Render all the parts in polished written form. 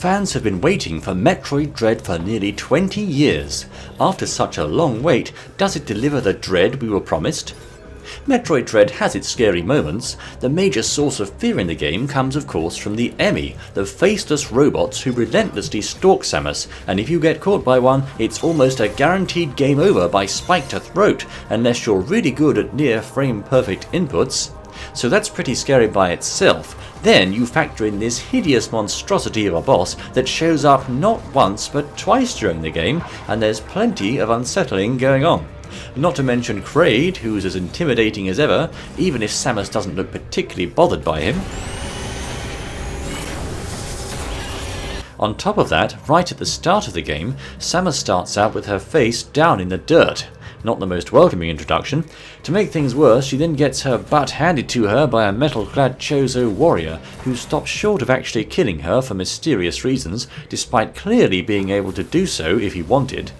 Fans have been waiting for Metroid Dread for nearly 20 years. After such a long wait, does it deliver the dread we were promised? Metroid Dread has its scary moments. The major source of fear in the game comes of course from the EMMI, the faceless robots who relentlessly stalk Samus, and if you get caught by one, it's almost a guaranteed game over by spike to throat, unless you're really good at near frame perfect inputs. So that's pretty scary by itself. Then you factor in this hideous monstrosity of a boss that shows up not once but twice during the game, and there's plenty of unsettling going on. Not to mention DREAD, who's as intimidating as ever, even if Samus doesn't look particularly bothered by him. On top of that, right at the start of the game, Samus starts out with her face down in the dirt. Not the most welcoming introduction. To make things worse, she then gets her butt handed to her by a metal-clad Chozo warrior, who stops short of actually killing her for mysterious reasons, despite clearly being able to do so if he wanted.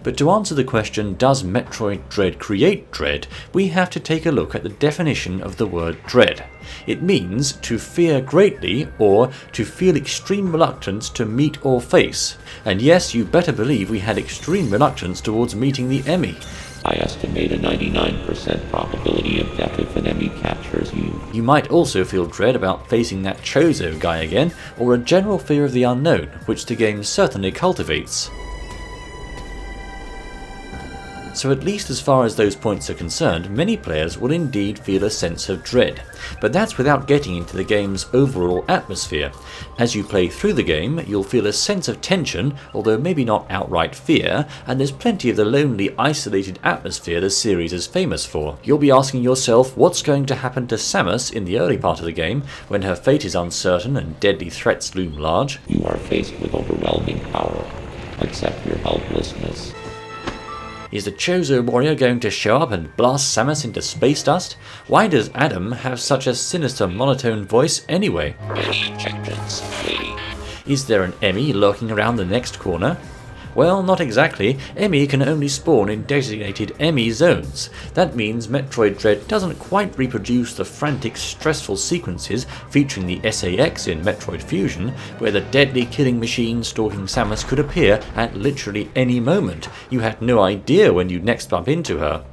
But to answer the question, does Metroid Dread create dread, we have to take a look at the definition of the word dread. It means to fear greatly, or to feel extreme reluctance to meet or face. And yes, you better believe we had extreme reluctance towards meeting the EMMI. I estimate a 99% probability of death if an EMMI captures you. You might also feel dread about facing that Chozo guy again, or a general fear of the unknown, which the game certainly cultivates. So at least as far as those points are concerned, many players will indeed feel a sense of dread. But that's without getting into the game's overall atmosphere. As you play through the game, you'll feel a sense of tension, although maybe not outright fear, and there's plenty of the lonely, isolated atmosphere the series is famous for. You'll be asking yourself what's going to happen to Samus in the early part of the game, when her fate is uncertain and deadly threats loom large. You are faced with overwhelming power. Accept your helplessness. Is the Chozo warrior going to show up and blast Samus into space dust? Why does Adam have such a sinister monotone voice anyway? Any objections, lady? Is there an EMMI lurking around the next corner? Well, not exactly. EMMI can only spawn in designated EMMI zones. That means Metroid Dread doesn't quite reproduce the frantic, stressful sequences featuring the SAX in Metroid Fusion, where the deadly killing machine stalking Samus could appear at literally any moment. You had no idea when you'd next bump into her.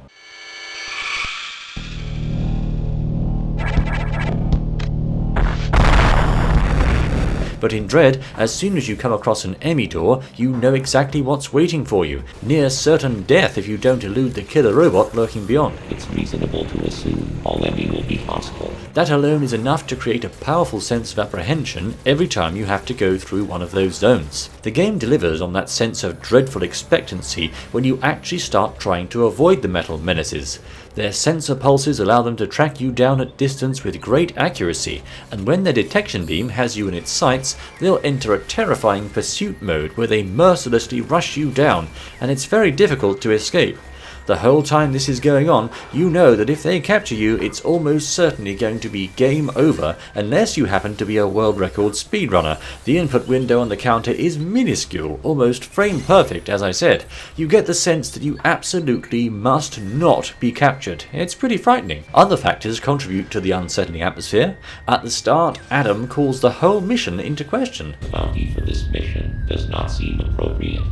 But in Dread, as soon as you come across an EMMI door, you know exactly what's waiting for you. Near certain death if you don't elude the killer robot lurking beyond. It's reasonable to assume all EMMI will be hostile. That alone is enough to create a powerful sense of apprehension every time you have to go through one of those zones. The game delivers on that sense of dreadful expectancy when you actually start trying to avoid the metal menaces. Their sensor pulses allow them to track you down at distance with great accuracy, and when their detection beam has you in its sights, they'll enter a terrifying pursuit mode where they mercilessly rush you down, and it's very difficult to escape. The whole time this is going on, you know that if they capture you, it's almost certainly going to be game over, unless you happen to be a world record speedrunner. The input window on the counter is minuscule, almost frame perfect as I said. You get the sense that you absolutely must not be captured. It's pretty frightening. Other factors contribute to the unsettling atmosphere. At the start, Adam calls the whole mission into question. The bounty for this mission does not seem appropriate.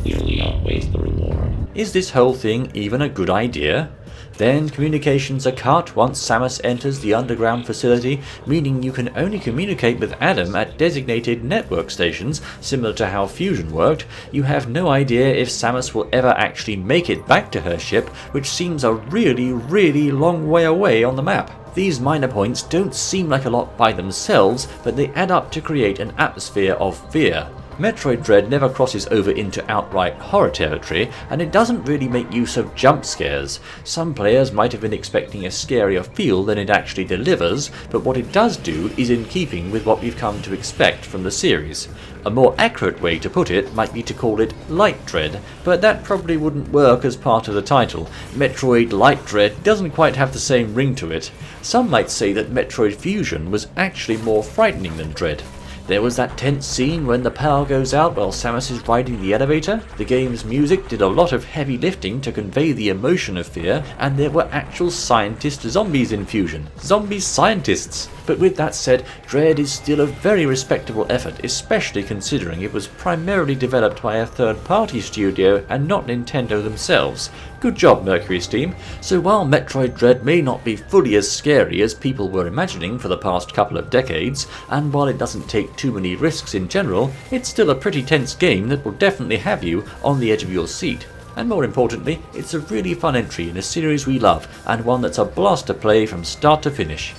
Clearly outweighs the reward. Is this whole thing even a good idea? Then communications are cut once Samus enters the underground facility, meaning you can only communicate with Adam at designated network stations, similar to how Fusion worked. You have no idea if Samus will ever actually make it back to her ship, which seems a really long way away on the map. These minor points don't seem like a lot by themselves, but they add up to create an atmosphere of fear. Metroid Dread never crosses over into outright horror territory, and it doesn't really make use of jump scares. Some players might have been expecting a scarier feel than it actually delivers, but what it does do is in keeping with what we've come to expect from the series. A more accurate way to put it might be to call it Light Dread, but that probably wouldn't work as part of the title. Metroid Light Dread doesn't quite have the same ring to it. Some might say that Metroid Fusion was actually more frightening than Dread. There was that tense scene when the power goes out while Samus is riding the elevator. The game's music did a lot of heavy lifting to convey the emotion of fear, and there were actual scientist zombies in Fusion. Zombie scientists! But with that said, Dread is still a very respectable effort, especially considering it was primarily developed by a third-party studio and not Nintendo themselves. Good job, Mercury's team. So while Metroid Dread may not be fully as scary as people were imagining for the past couple of decades, and while it doesn't take too many risks in general, it's still a pretty tense game that will definitely have you on the edge of your seat. And more importantly, it's a really fun entry in a series we love, and one that's a blast to play from start to finish.